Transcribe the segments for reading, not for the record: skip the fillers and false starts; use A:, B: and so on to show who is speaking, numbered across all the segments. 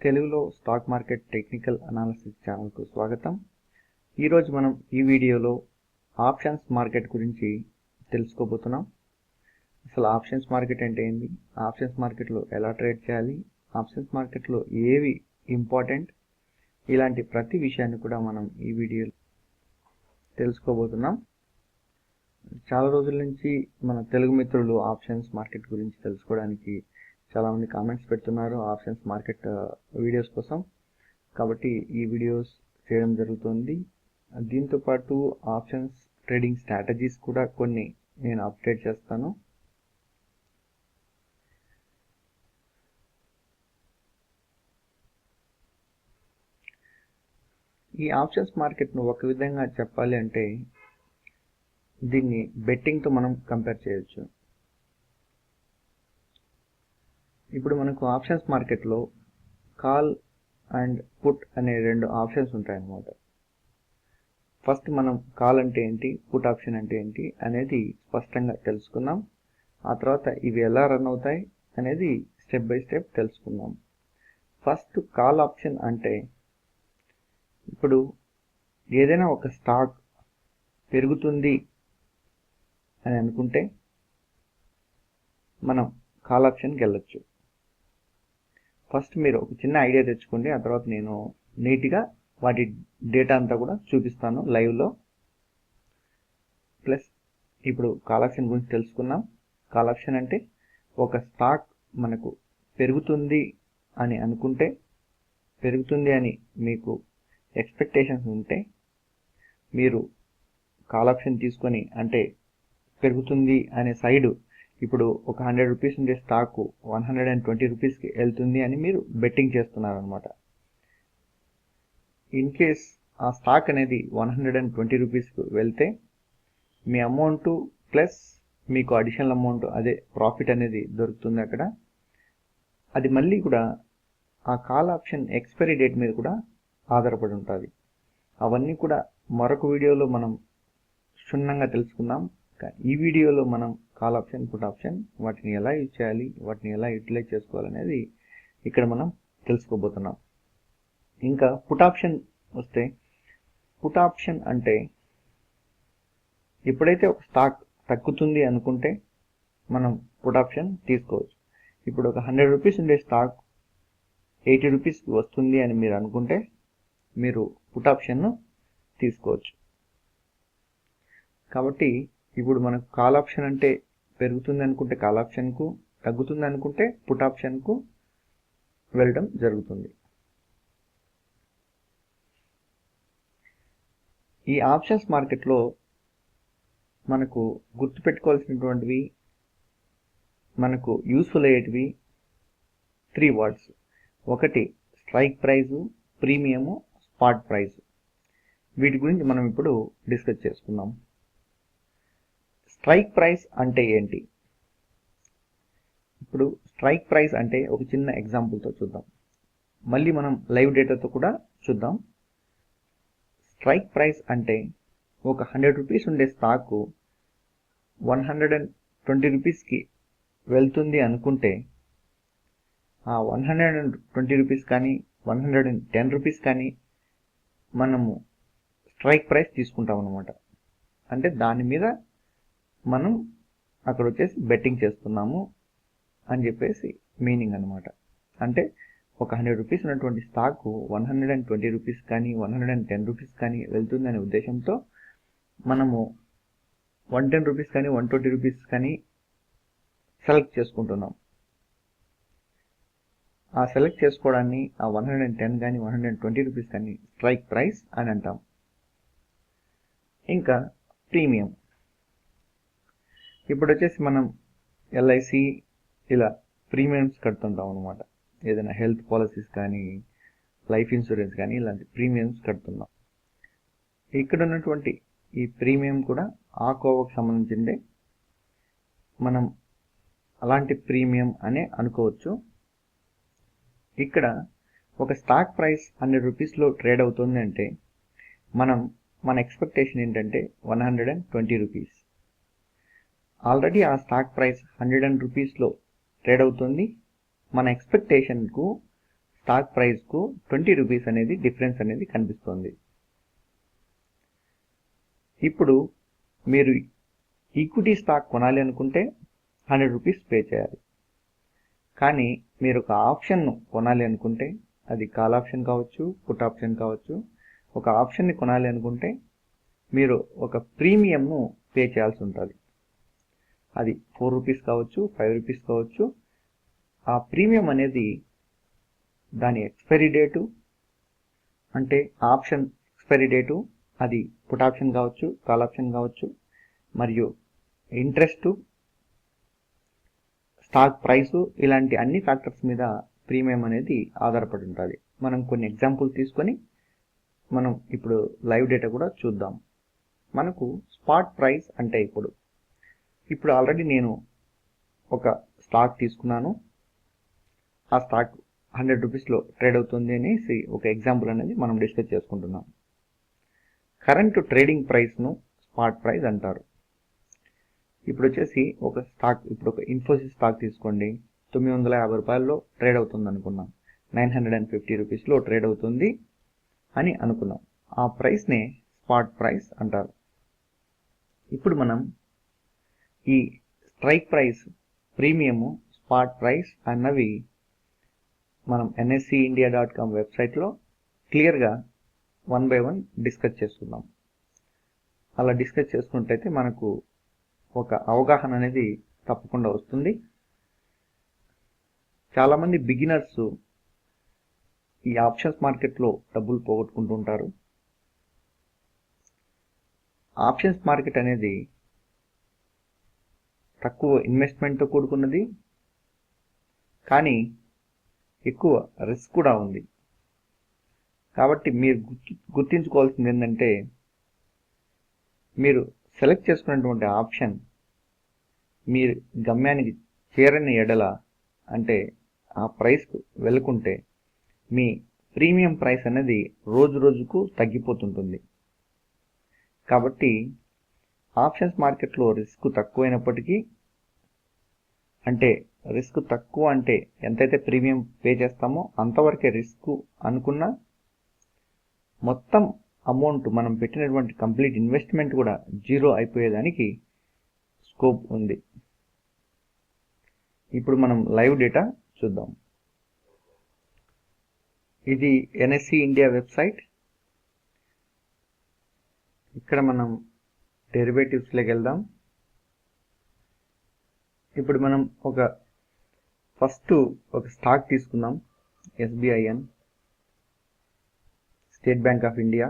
A: తెలుగులో stock market technical analysis ఛానల్కు స్వాగతం. ఈరోజు మనం ఈ వీడియోలో ఆప్షన్స్ మార్కెట్ గురించి తెలుసుకోబోతున్నాం. అసలు ఆప్షన్స్ మార్కెట్ అంటే ఏంటి, ఆప్షన్స్ మార్కెట్లో ఎలా ట్రేడ్ చేయాలి, ఆప్షన్స్ మార్కెట్లో ఏవి ఇంపార్టెంట్, ఇలాంటి ప్రతి విషయాన్ని కూడా మనం ఈ వీడియోలో తెలుసుకోబోతున్నాం. చాలా రోజుల నుంచి మన తెలుగు మిత్రులు ఆప్షన్స్ మార్కెట్ గురించి తెలుసుకోవడానికి చాలామంది కామెంట్స్ పెడుతున్నారు ఆప్షన్స్ మార్కెట్ వీడియోస్ కోసం. కాబట్టి ఈ వీడియోస్ చేయడం జరుగుతుంది. దీంతోపాటు ఆప్షన్స్ ట్రేడింగ్ స్ట్రాటజీస్ కూడా కొన్ని నేను అప్డేట్ చేస్తాను. ఈ ఆప్షన్స్ మార్కెట్ను ఒక విధంగా చెప్పాలి అంటే దీన్ని బెట్టింగ్తో మనం కంపేర్ చేయొచ్చు. ఇప్పుడు మనకు ఆప్షన్స్ మార్కెట్లో కాల్ అండ్ పుట్ అనే రెండు ఆప్షన్స్ ఉంటాయన్నమాట. ఫస్ట్ మనం కాల్ అంటే ఏంటి, పుట్ ఆప్షన్ అంటే ఏంటి అనేది స్పష్టంగా తెలుసుకుందాం. ఆ తర్వాత ఇవి ఎలా రన్ అవుతాయి అనేది స్టెప్ బై స్టెప్ తెలుసుకుందాం. ఫస్ట్ కాల్ ఆప్షన్ అంటే ఇప్పుడు ఏదైనా ఒక స్టాక్ పెరుగుతుంది అని అనుకుంటే మనం కాల్ ఆప్షన్కి వెళ్ళొచ్చు. ఫస్ట్ మీరు ఒక చిన్న ఐడియా తెచ్చుకోండి, ఆ తర్వాత నేను నీట్గా వాటి డేటా అంతా కూడా చూపిస్తాను లైవ్లో. ప్లస్ ఇప్పుడు కాల్ ఆప్షన్ గురించి తెలుసుకున్నాం. కాల్ ఆప్షన్ అంటే ఒక స్టాక్ మనకు పెరుగుతుంది అని అనుకుంటే, పెరుగుతుంది అని మీకు ఎక్స్పెక్టేషన్స్ ఉంటే మీరు కాల్ ఆప్షన్ తీసుకొని, అంటే పెరుగుతుంది అనే సైడు ఇప్పుడు ఒక 100 రూపీస్ ఉండే స్టాకు 120 రూపీస్కి వెళ్తుంది అని మీరు బెట్టింగ్ చేస్తున్నారు అనమాట. ఇన్ కేస్ ఆ స్టాక్ అనేది 120 రూపీస్కి వెళ్తే మీ అమౌంట్ ప్లస్ మీకు అడిషనల్ అమౌంట్, అదే ప్రాఫిట్ అనేది దొరుకుతుంది అక్కడ. అది మళ్ళీ కూడా ఆ కాల్ ఆప్షన్ ఎక్స్పైరీ డేట్ మీద కూడా ఆధారపడి ఉంటుంది. అవన్నీ కూడా మరొక వీడియోలో మనం క్షుణ్ణంగా తెలుసుకుందాం. ఈ వీడియోలో మనం కాల్ ఆప్షన్, పుట్ ఆప్షన్, వాటిని ఎలా యూజ్ చేయాలి, వాటిని ఎలా యూటిలైజ్ చేసుకోవాలనేది ఇక్కడ మనం తెలుసుకోబోతున్నాం. ఇంకా పుట్ ఆప్షన్ వస్తే, పుట్ ఆప్షన్ అంటే ఎప్పుడైతే ఒక స్టాక్ తగ్గుతుంది అనుకుంటే మనం పుట్ ఆప్షన్ తీసుకోవచ్చు. ఇప్పుడు ఒక 100 రూపీస్ ఉండే స్టాక్ 80 రూపీస్కి వస్తుంది అని మీరు అనుకుంటే మీరు పుట్ ఆప్షన్ను తీసుకోవచ్చు. కాబట్టి ఇప్పుడు మనకు కాల్ ఆప్షన్ అంటే పెరుగుతుంది అనుకుంటే కాల్ ఆప్షన్కు, తగ్గుతుంది అనుకుంటే పుట్ ఆప్షన్కు వెళ్ళడం జరుగుతుంది. ఈ ఆప్షన్స్ మార్కెట్లో మనకు గుర్తుపెట్టుకోవాల్సినటువంటివి, మనకు యూస్ఫుల్ అయ్యేటివి 3 వర్డ్స్. ఒకటి strike price, premium, spot price. వీటి గురించి మనం ఇప్పుడు డిస్కస్ చేసుకుందాం. స్ట్రైక్ ప్రైస్ అంటే ఏంటి? ఇప్పుడు స్ట్రైక్ ప్రైస్ అంటే ఒక చిన్న ఎగ్జాంపుల్తో చూద్దాం, మళ్ళీ మనం లైవ్ డేటాతో కూడా చూద్దాం. స్ట్రైక్ ప్రైస్ అంటే ఒక 100 రూపీస్ ఉండే స్టాకు 120 రూపీస్కి వెళ్తుంది అనుకుంటే ఆ 120 రూపీస్ కానీ 110 రూపీస్ కానీ మనము స్ట్రైక్ ప్రైస్ తీసుకుంటాం అన్నమాట. అంటే దాని మీద మనం అక్కడ వచ్చేసి బెట్టింగ్ చేస్తున్నాము అని చెప్పేసి మీనింగ్ అనమాట. అంటే ఒక 100 రూపీస్ ఉన్నటువంటి స్టాక్ 120 రూపీస్ కానీ 110 రూపీస్ కానీ వెళ్తుంది అనే ఉద్దేశంతో మనము 110 రూపీస్ కానీ 120 రూపీస్ కానీ సెలెక్ట్ చేసుకుంటున్నాం. ఆ సెలెక్ట్ చేసుకోవడాన్ని ఆ 110 కానీ 120 రూపీస్ కానీ స్ట్రైక్ ప్రైస్ అని అంటాం. ఇంకా ప్రీమియం, ఇప్పుడు వచ్చేసి మనం ఎల్ఐసి ఇలా ప్రీమియమ్స్ కడుతుంటాం అనమాట. ఏదైనా హెల్త్ పాలసీస్ కానీ లైఫ్ ఇన్సూరెన్స్ కానీ ఇలాంటి ప్రీమియమ్స్ కడుతున్నాం. ఇక్కడ ఉన్నటువంటి ఈ ప్రీమియం కూడా ఆ కోవకు సంబంధించిందే, మనం అలాంటి ప్రీమియం అనే అనుకోవచ్చు. ఇక్కడ ఒక స్టాక్ ప్రైస్ 100 రూపీస్లో ట్రేడ్ అవుతుంది అంటే మన ఎక్స్పెక్టేషన్ ఏంటంటే 120 రూపీస్. ఆల్రెడీ ఆ స్టాక్ ప్రైస్ 100 రూపీస్లో ట్రేడ్ అవుతుంది. మన ఎక్స్పెక్టేషన్కు స్టాక్ ప్రైస్కు 20 రూపీస్ అనేది డిఫరెన్స్ అనేది కనిపిస్తుంది. ఇప్పుడు మీరు ఈక్విటీ స్టాక్ కొనాలి అనుకుంటే 100 రూపీస్ పే చేయాలి. కానీ మీరు ఒక ఆప్షన్ను కొనాలి అనుకుంటే, అది కాల్ ఆప్షన్ కావచ్చు, పుట్ ఆప్షన్ కావచ్చు, ఒక ఆప్షన్ని కొనాలి అనుకుంటే మీరు ఒక ప్రీమియంను పే చేయాల్సి ఉంటుంది. అది 4 రూపీస్ కావచ్చు, 5 రూపీస్ కావచ్చు. ఆ ప్రీమియం అనేది దాని ఎక్స్పైరీ డేటు, అంటే ఆప్షన్ ఎక్స్పైరీ డేటు, అది పుట్ ఆప్షన్ కావచ్చు, కాల్ ఆప్షన్ కావచ్చు, మరియు ఇంట్రెస్ట్, స్టాక్ ప్రైసు, ఇలాంటి అన్ని ఫ్యాక్టర్స్ మీద ప్రీమియం అనేది ఆధారపడి ఉంటుంది. మనం కొన్ని ఎగ్జాంపుల్ తీసుకొని మనం ఇప్పుడు లైవ్ డేటా కూడా చూద్దాం. మనకు స్పాట్ ప్రైస్ అంటే ఇప్పుడు ఆల్రెడీ నేను ఒక స్టాక్ తీసుకున్నాను. ఆ స్టాక్ 100 రూపీస్లో ట్రేడ్ అవుతుంది అనేసి ఒక ఎగ్జాంపుల్ అనేది మనం డిస్కస్ చేసుకుంటున్నాం. కరెంట్ ట్రేడింగ్ ప్రైస్ను స్పాట్ ప్రైస్ అంటారు. ఇప్పుడు వచ్చేసి ఒక స్టాక్, ఇప్పుడు ఒక ఇన్ఫోసిస్ స్టాక్ తీసుకోండి, 950 రూపాయల్లో ట్రేడ్ అవుతుంది అనుకున్నాం. 950 రూపీస్లో ట్రేడ్ అవుతుంది అని అనుకున్నాం. ఆ ప్రైస్నే స్పాట్ ప్రైస్ అంటారు. ఇప్పుడు మనం ఈ strike price, premium, spot price అన్నవి మనం nseIndia.com వెబ్సైట్లో క్లియర్గా 1 by 1 డిస్కస్ చేసుకుందాం. అలా డిస్కస్ చేసుకున్నట్టయితే మనకు ఒక అవగాహన అనేది తప్పకుండా వస్తుంది. చాలామంది బిగినర్స్ ఈ ఆప్షన్స్ మార్కెట్లో డబ్బులు పోగొట్టుకుంటూ ఉంటారు. ఆప్షన్స్ మార్కెట్ అనేది తక్కువ ఇన్వెస్ట్మెంట్తో కూడుకున్నది, కానీ ఎక్కువ రిస్క్ కూడా ఉంది. కాబట్టి మీరు గుర్తించుకోవాల్సింది ఏంటంటే, మీరు సెలెక్ట్ చేసుకున్నటువంటి ఆప్షన్ మీరు గమ్యానికి చేరని ఎడల, అంటే ఆ ప్రైస్కు వెళ్ళకుంటే మీ ప్రీమియం ప్రైస్ అనేది రోజు రోజుకు తగ్గిపోతుంటుంది. కాబట్టి ఆప్షన్స్ మార్కెట్లో రిస్క్ తక్కువైనప్పటికీ, అంటే రిస్క్ తక్కువ అంటే ఎంతైతే ప్రీమియం పే చేస్తామో అంతవరకే రిస్క్ అనుకున్నా, మొత్తం అమౌంట్ మనం పెట్టినటువంటి కంప్లీట్ ఇన్వెస్ట్మెంట్ కూడా జీరో అయిపోయేదానికి స్కోప్ ఉంది. ఇప్పుడు మనం లైవ్ డేటా చూద్దాం. ఇది NSE ఇండియా వెబ్సైట్. ఇక్కడ మనం డెరివేటివ్స్లోకి వెళ్దాం. ఇప్పుడు మనం ఫస్ట్ ఒక స్టాక్ తీసుకుందాం, SBIN, state bank of India.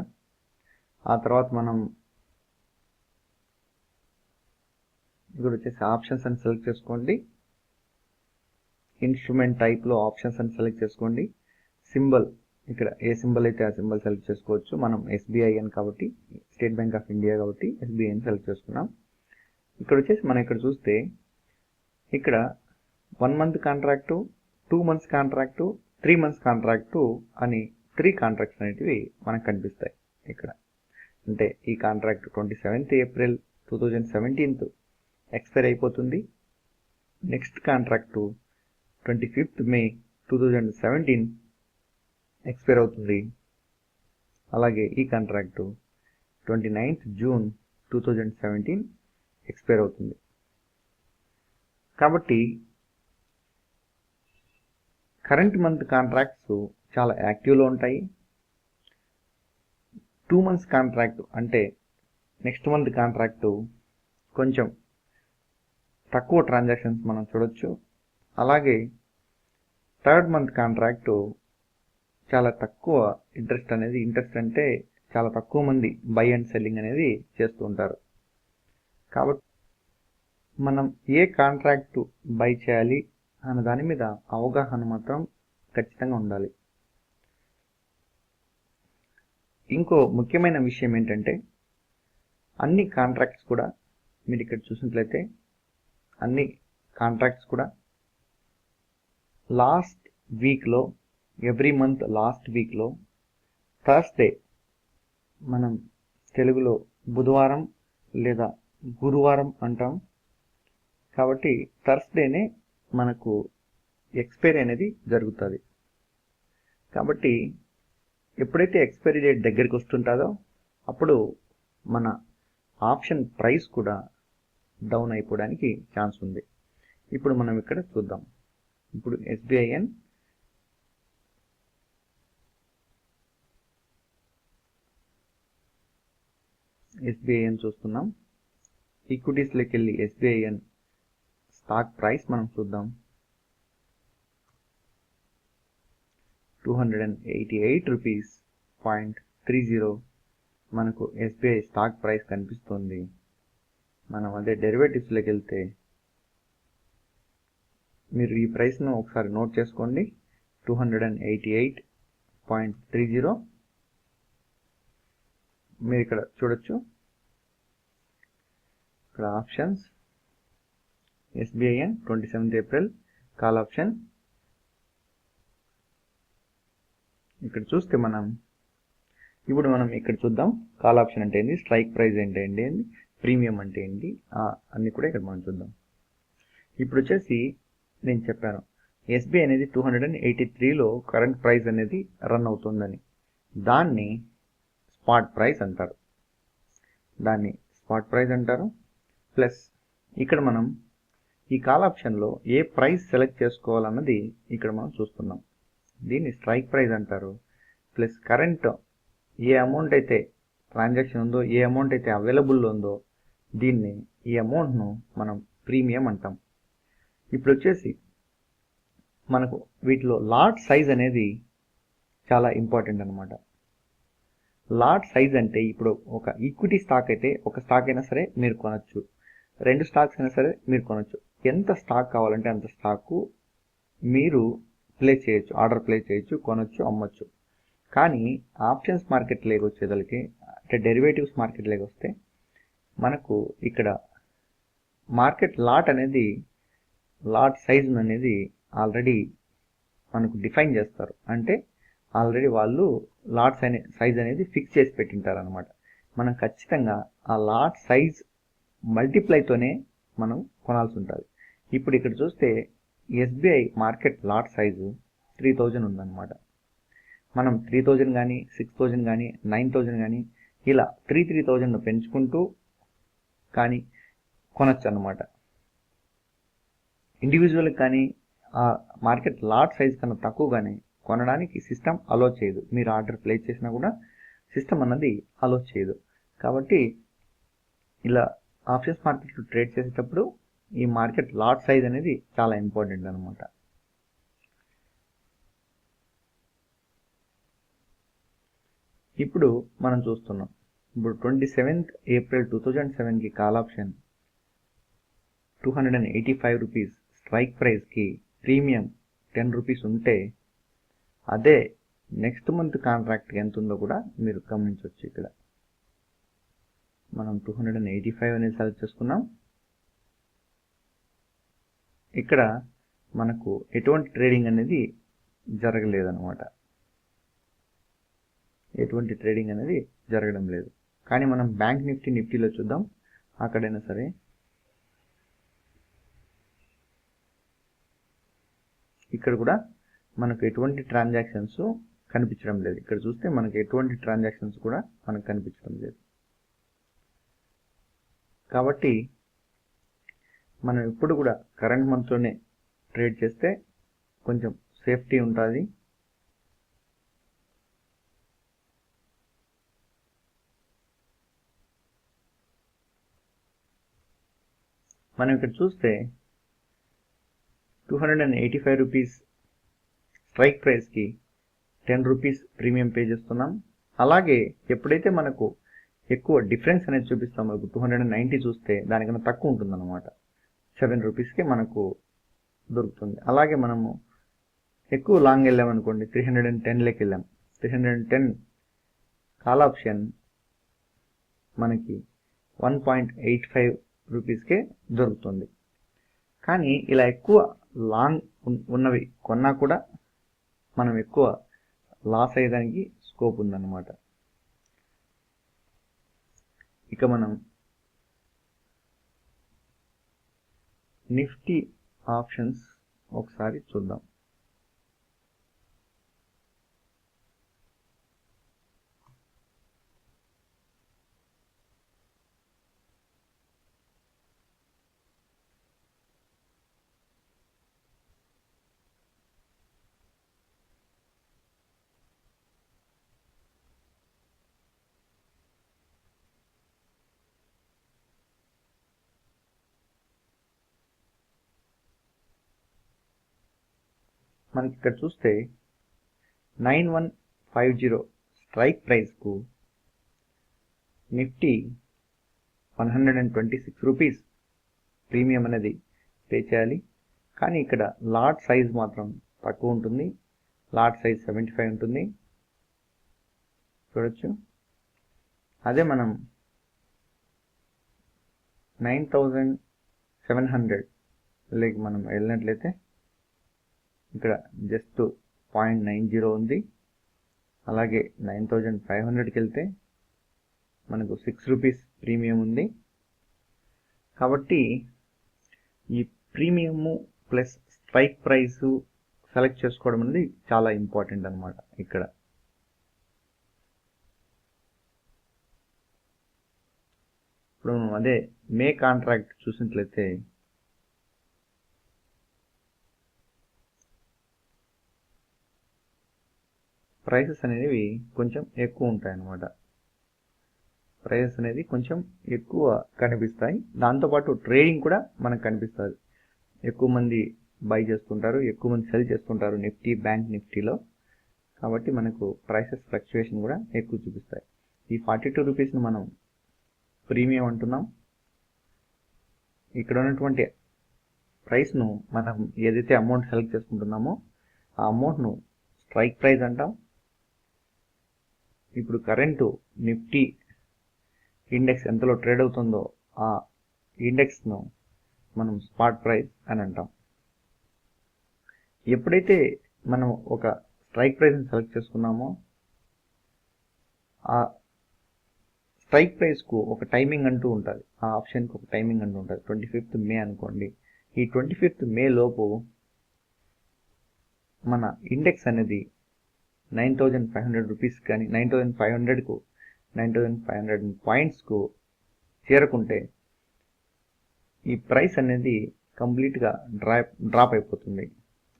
A: ఆ తర్వాత మనం ఇక్కడ వచ్చేసి ఆప్షన్స్ అని సెలెక్ట్ చేసుకోండి. ఇన్స్ట్రుమెంట్ టైప్లో ఆప్షన్స్ అని సెలెక్ట్ చేసుకోండి. సింబల్, ఇక్కడ ఏ సింబల్ అయితే ఆ సింబల్ సెలెక్ట్ చేసుకోవచ్చు. మనం SBIN కాబట్టి, స్టేట్ బ్యాంక్ ఆఫ్ ఇండియా కాబట్టి SBIN సెలెక్ట్ చేసుకున్నాం. ఇక్కడ వచ్చేసి మనం ఇక్కడ చూస్తే ఇక్కడ 1 month contract, 2 months contract, 3 months contract అని 3 కాంట్రాక్ట్స్ అనేటివి మనకు కనిపిస్తాయి. ఇక్కడ అంటే ఈ కాంట్రాక్ట్ 27th April 2017 ఎక్స్పైర్ అయిపోతుంది. Next contract 25th May 2017 expire అవుతుంది. అలాగే ఈ కాంట్రాక్టు 29th June 2017 ఎక్స్పైర్ అవుతుంది. కాబట్టి కరెంట్ మంత్ కాంట్రాక్ట్స్ చాలా యాక్టివ్లో ఉంటాయి. 2 months కాంట్రాక్ట్ అంటే నెక్స్ట్ మంత్ కాంట్రాక్టు కొంచెం తక్కువ ట్రాన్సాక్షన్స్ మనం చూడొచ్చు. అలాగే 3rd month కాంట్రాక్టు చాలా తక్కువ ఇంట్రెస్ట్ అంటే చాలా తక్కువ మంది బై అండ్ సెల్లింగ్ అనేది చేస్తూ ఉంటారు. కాబట్టి మనం ఏ కాంట్రాక్టు బై చేయాలి అన్న దాని మీద అవగాహన మాత్రం ఖచ్చితంగా ఉండాలి. ఇంకో ముఖ్యమైన విషయం ఏంటంటే, అన్ని కాంట్రాక్ట్స్ కూడా మీరు ఇక్కడ చూసినట్లయితే అన్ని కాంట్రాక్ట్స్ కూడా లాస్ట్ వీక్లో, ఎవ్రీ మంత్ లాస్ట్ వీక్లో థర్స్డే, మనం తెలుగులో బుధవారం లేదా గురువారం అంటాం. కాబట్టి థర్స్డేనే మనకు ఎక్స్పైరీ అనేది జరుగుతుంది. కాబట్టి ఎప్పుడైతే ఎక్స్పైరీ డేట్ దగ్గరికి వస్తుంటుందో అప్పుడు మన ఆప్షన్ ప్రైస్ కూడా డౌన్ అయిపోవడానికి ఛాన్స్ ఉంది. ఇప్పుడు మనం ఇక్కడ చూద్దాం. ఇప్పుడు SBIN చూస్తున్నాం. ఈక్విటీస్లోకి వెళ్ళి SBIN స్టాక్ ప్రైస్ మనం చూద్దాం. 288.30 రూపీస్ మనకు SBI స్టాక్ ప్రైస్ కనిపిస్తుంది. మనం అదే డెరివేటివ్స్లోకి వెళ్తే మీరు ఈ ప్రైస్ను ఒకసారి నోట్ చేసుకోండి. 288.30 మీరు ఇక్కడ చూడొచ్చు. ఇక్కడ options SBIN 27th April call option. ఇక్కడ చూస్తే ఇప్పుడు మనం ఇక్కడ చూద్దాం. కాల్ ఆప్షన్ అంటే ఏంటి, స్ట్రైక్ ప్రైస్ అంటే ఏంటి, ప్రీమియం అంటే ఏంటి, అన్ని కూడా ఇక్కడ మనం చూద్దాం. ఇప్పుడు వచ్చేసి నేను చెప్పాను SBI అనేది 283లో కరెంట్ ప్రైస్ అనేది రన్ అవుతుందని. దాన్ని స్పాట్ ప్రైస్ అంటారు. ప్లస్ ఇక్కడ మనం ఈ కాల్ ఆప్షన్లో ఏ ప్రైస్ సెలెక్ట్ చేసుకోవాలన్నది ఇక్కడ మనం చూస్తున్నాం. దీన్ని స్ట్రైక్ ప్రైస్ అంటారు. ప్లస్ కరెంట్ ఏ అమౌంట్ అయితే ట్రాన్సాక్షన్ ఉందో, ఏ అమౌంట్ అయితే అవైలబుల్ ఉందో ఈ అమౌంట్ను మనం ప్రీమియం అంటాం. ఇప్పుడు వచ్చేసి మనకు వీటిలో లాట్ సైజ్ అనేది చాలా ఇంపార్టెంట్ అనమాట. లాట్ సైజ్ అంటే ఇప్పుడు ఒక ఈక్విటీ స్టాక్ అయితే ఒక స్టాక్ అయినా సరే మీరు కొనొచ్చు, 2 స్టాక్స్ అయినా సరే మీరు కొనొచ్చు. ఎంత స్టాక్ కావాలంటే అంత స్టాకు మీరు ప్లేస్ చేయొచ్చు, ఆర్డర్ ప్లేస్ చేయొచ్చు, కొనొచ్చు, అమ్మొచ్చు. కానీ ఆప్షన్స్ మార్కెట్ లేక వచ్చేదలకి అంటే డెరివేటివ్స్ మార్కెట్ లేక వస్తే మనకు ఇక్కడ మార్కెట్ లాట్ సైజ్ అనేది ఆల్రెడీ మనకు డిఫైన్ చేస్తారు. అంటే ఆల్రెడీ వాళ్ళు లాట్ సైజ్ అనేది ఫిక్స్ చేసి పెట్టింటారు అనమాట. మనం ఖచ్చితంగా ఆ లాట్ సైజ్ మల్టిప్లైతోనే మనం కొనాల్సి ఉంటుంది. ఇప్పుడు ఇక్కడ చూస్తే SBI మార్కెట్ లాట్ సైజు 3000 ఉందన్నమాట. మనం 3000 కానీ 6000 కానీ 9000 కానీ ఇలా 3000 పెంచుకుంటూ కానీ కొనొచ్చు అన్నమాట. ఇండివిజువల్కి కానీ ఆ మార్కెట్ లాట్ సైజ్ కన్నా తక్కువగానే కొనడానికి సిస్టమ్ అలో చేయదు. మీరు ఆర్డర్ ప్లేస్ చేసినా కూడా సిస్టమ్ అన్నది అలో చేయదు. కాబట్టి ఇలా ఆప్షన్స్ మార్కెట్లో ట్రేడ్ చేసేటప్పుడు ఈ మార్కెట్ లాట్ సైజ్ అనేది చాలా ఇంపార్టెంట్ అనమాట. ఇప్పుడు మనం చూస్తున్నాం. ఇప్పుడు 27th April 2007కి కాల్ ఆప్షన్ 285 రూపీస్ స్ట్రైక్ ప్రైస్కి ప్రీమియం 10 రూపీస్ ఉంటే అదే నెక్స్ట్ మంత్ కాంట్రాక్ట్ ఎంత ఉందో కూడా మీరు గమనించవచ్చు. ఇక్కడ మనం 285 అనేది సెలెక్ట్ చేసుకున్నాం. ఇక్కడ మనకు ఎటువంటి ట్రేడింగ్ అనేది జరగలేదన్నమాట. ఎటువంటి ట్రేడింగ్ అనేది జరగడం లేదు. కానీ మనం బ్యాంక్ నిఫ్టీలో చూద్దాం. అక్కడైనా సరే ఇక్కడ కూడా మనకు ఎటువంటి ట్రాన్సాక్షన్స్ కనిపించడం లేదు. ఇక్కడ చూస్తే మనకు ఎటువంటి ట్రాన్సాక్షన్స్ కూడా మనకు కనిపించడం లేదు. కాబట్టి మనం ఎప్పుడు కూడా కరెంట్ మంత్లోనే ట్రేడ్ చేస్తే కొంచెం సేఫ్టీ ఉంటుంది. మనం ఇక్కడ చూస్తే 285 రూపీస్ స్ట్రైక్ ప్రైస్కి 10 రూపీస్ ప్రీమియం పే చేస్తున్నాం. అలాగే ఎప్పుడైతే మనకు ఎక్కువ డిఫరెన్స్ అనేది చూపిస్తామో, ఇప్పుడు 290 చూస్తే దానికన్నా తక్కువ ఉంటుందన్నమాట. 7 రూపీస్కి మనకు దొరుకుతుంది. అలాగే మనము ఎక్కువ లాంగ్ వెళ్ళామనుకోండి, 310 వెళ్ళాం. 310 కాల్ ఆప్షన్ మనకి 1.85 రూపీస్కే దొరుకుతుంది. కానీ ఇలా ఎక్కువ లాంగ్ ఉన్నవి కొన్నా కూడా మనం ఎక్కువ లాస్ అయ్యేదానికి స్కోప్ ఉందన్నమాట. ఇక మనం నిఫ్టీ ఆప్షన్స్ ఒకసారి చూద్దాం. మనకి ఇక్కడ చూస్తే 9150 స్ట్రైక్ ప్రైస్కు నిఫ్టీ 126 రూపీస్ ప్రీమియం అనేది పే చేయాలి. కానీ ఇక్కడ లాట్ సైజ్ మాత్రం తక్కువ ఉంటుంది. లాట్ సైజ్ 75 ఉంటుంది, చూడొచ్చు. అదే మనం 9700 లేక మనం వెళ్ళినట్లయితే ఇక్కడ జస్ట్ 0.90 ఉంది. అలాగే 9500కి వెళ్తే మనకు 6 రూపీస్ ప్రీమియం ఉంది. కాబట్టి ఈ premium plus strike price select చేసుకోవడం అనేది చాలా ఇంపార్టెంట్ అన్నమాట. ఇక్కడ ఇప్పుడు మనం అదే మే కాంట్రాక్ట్ చూసినట్లయితే ప్రైసెస్ అనేవి కొంచెం ఎక్కువ ఉంటాయి అన్నమాట. ప్రైసెస్ అనేది కొంచెం ఎక్కువ కనిపిస్తాయి. దాంతోపాటు ట్రేడింగ్ కూడా మనకు కనిపిస్తుంది. ఎక్కువ మంది బై చేస్తుంటారు, ఎక్కువ మంది సెల్ చేస్తుంటారు నిఫ్టీ, బ్యాంక్ నిఫ్టీలో. కాబట్టి మనకు ప్రైసెస్ ఫ్లక్చుయేషన్ కూడా ఎక్కువ చూపిస్తాయి. ఈ 42 రూపీస్ను మనం ప్రీమియం అంటున్నాం. ఇక్కడ ఉన్నటువంటి ప్రైస్ను మనం ఏదైతే అమౌంట్ సెలెక్ట్ చేసుకుంటున్నామో ఆ అమౌంట్ను స్ట్రైక్ ప్రైస్ అంటాం. ఇప్పుడు కరెంటు నిఫ్టీ ఇండెక్స్ ఎంతలో ట్రేడ్ అవుతుందో ఆ ఇండెక్స్ను మనం స్పాట్ ప్రైస్ అని అంటాం. ఎప్పుడైతే మనం ఒక స్ట్రైక్ ప్రైస్ని సెలెక్ట్ చేసుకున్నామో ఆ స్ట్రైక్ ప్రైస్కు ఒక టైమింగ్ అంటూ ఉంటుంది. ఆ ఆప్షన్కి ఒక టైమింగ్ అంటూ ఉంటుంది. 25th మే అనుకోండి. ఈ 25th మే లోపు మన ఇండెక్స్ అనేది 9500 రూపీస్ కానీ 9500కు 9500 పాయింట్స్కు చేరుకుంటే ఈ ప్రైస్ అనేది కంప్లీట్గా డ్రాప్ అయిపోతుంది.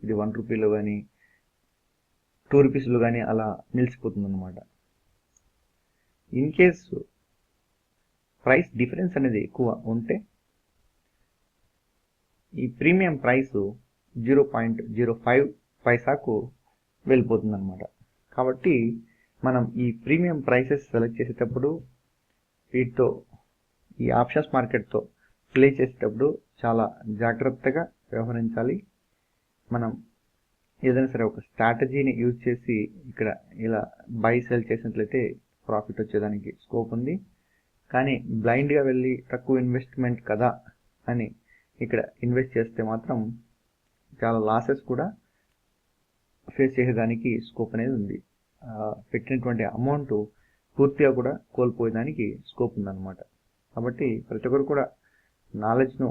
A: ఇది 1 రూపీలో కానీ 2 రూపీస్లో కానీ అలా నిలిచిపోతుంది అన్నమాట. ఇన్ కేసు ప్రైస్ డిఫరెన్స్ అనేది ఎక్కువ ఉంటే ఈ ప్రీమియం ప్రైస్ 0.05 పైసాకు వెళ్ళిపోతుంది అన్నమాట. కాబట్టి మనం ఈ ప్రీమియం ప్రైసెస్ సెలెక్ట్ చేసేటప్పుడు వీటితో ఈ ఆప్షన్స్ మార్కెట్తో ప్లే చేసేటప్పుడు చాలా జాగ్రత్తగా వ్యవహరించాలి. మనం ఏదైనా సరే ఒక స్ట్రాటజీని యూజ్ చేసి ఇక్కడ ఇలా బై సెల్ చేసినట్లయితే ప్రాఫిట్ వచ్చేదానికి స్కోప్ ఉంది. కానీ బ్లైండ్గా వెళ్ళి తక్కువ ఇన్వెస్ట్మెంట్ కదా అని ఇక్కడ ఇన్వెస్ట్ చేస్తే మాత్రం చాలా లాసెస్ కూడా ఫేస్ చేసేదానికి స్కోప్ అనేది ఉంది. పెట్టినటువంటి అమౌంట్ పూర్తిగా కూడా కోల్పోయేదానికి స్కోప్ ఉందన్నమాట. కాబట్టి ప్రతి ఒక్కరు కూడా నాలెడ్జ్ను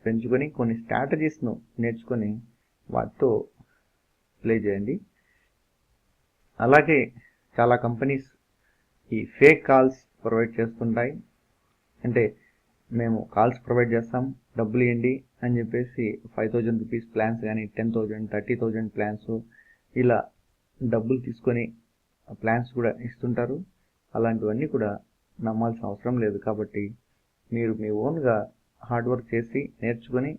A: పెంచుకొని కొన్ని స్ట్రాటజీస్ను నేర్చుకొని వాటితో ప్లే చేయండి. అలాగే చాలా కంపెనీస్ ఈ ఫేక్ కాల్స్ ప్రొవైడ్ చేస్తుంటాయి. అంటే మేము కాల్స్ ప్రొవైడ్ చేస్తాం, డబ్బులు ఇవ్వండి అని చెప్పేసి 5000 రూపీస్ ప్లాన్స్ కానీ 10,000 30,000 ప్లాన్స్ ఇలా డబ్బులు తీసుకొని ప్లాన్స్ కూడా ఇస్తుంటారు. అలాంటివన్నీ కూడా నమ్మాల్సిన అవసరం లేదు. కాబట్టి మీరు మీ ఓన్గా హార్డ్ వర్క్ చేసి నేర్చుకొని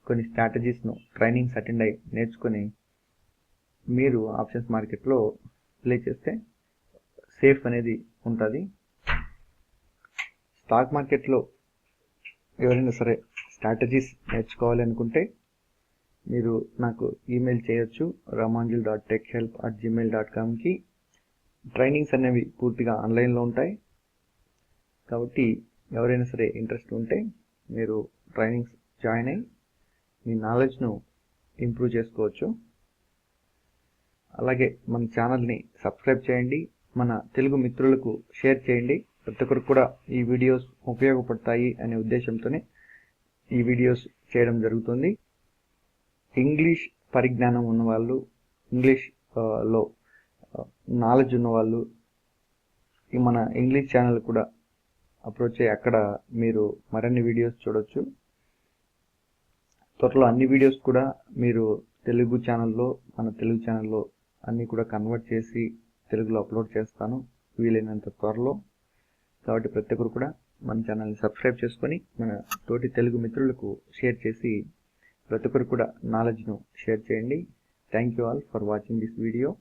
A: కొన్ని స్ట్రాటజీస్ను ట్రైనింగ్స్ అటెండ్ అయ్యి నేర్చుకొని మీరు ఆప్షన్స్ మార్కెట్లో ప్లే చేస్తే సేఫ్ అనేది ఉంటుంది. స్టాక్ మార్కెట్లో ఎవరైనా సరే స్ట్రాటజీస్ నేర్చుకోవాలి అనుకుంటే మీరు నాకు ఈమెయిల్ చేయొచ్చు ramanjul.techhelp@gmail.comకి. ట్రైనింగ్స్ అనేవి పూర్తిగా ఆన్లైన్లో ఉంటాయి. కాబట్టి ఎవరైనా సరే ఇంట్రెస్ట్ ఉంటే మీరు ట్రైనింగ్స్ జాయిన్ అయ్యి మీ నాలెడ్జ్ను ఇంప్రూవ్ చేసుకోవచ్చు. అలాగే మన ఛానల్ని సబ్స్క్రైబ్ చేయండి, మన తెలుగు మిత్రులకు షేర్ చేయండి. ప్రతి ఒక్కరికి కూడా ఈ వీడియోస్ ఉపయోగపడతాయి అనే ఉద్దేశంతోనే ఈ వీడియోస్ చేయడం జరుగుతుంది. ఇంగ్లీష్ పరిజ్ఞానం ఉన్నవాళ్ళు, ఇంగ్లీష్లో నాలెడ్జ్ ఉన్నవాళ్ళు మన ఇంగ్లీష్ ఛానల్ కూడా అప్రోచ్ అయ్యి అక్కడ మీరు మరిన్ని వీడియోస్ చూడొచ్చు. త్వరలో అన్ని వీడియోస్ కూడా మీరు తెలుగు ఛానల్లో మన తెలుగు ఛానల్లో అన్నీ కూడా కన్వర్ట్ చేసి తెలుగులో అప్లోడ్ చేస్తాను వీలైనంత త్వరలో. కాబట్టి ప్రతి ఒక్కరు కూడా మన ఛానల్ని సబ్స్క్రైబ్ చేసుకొని మన తోటి తెలుగు మిత్రులకు షేర్ చేసి ప్రతి ఒక్కరు కూడా నాలెడ్జ్ను షేర్ చేయండి. Thank you all for watching this video.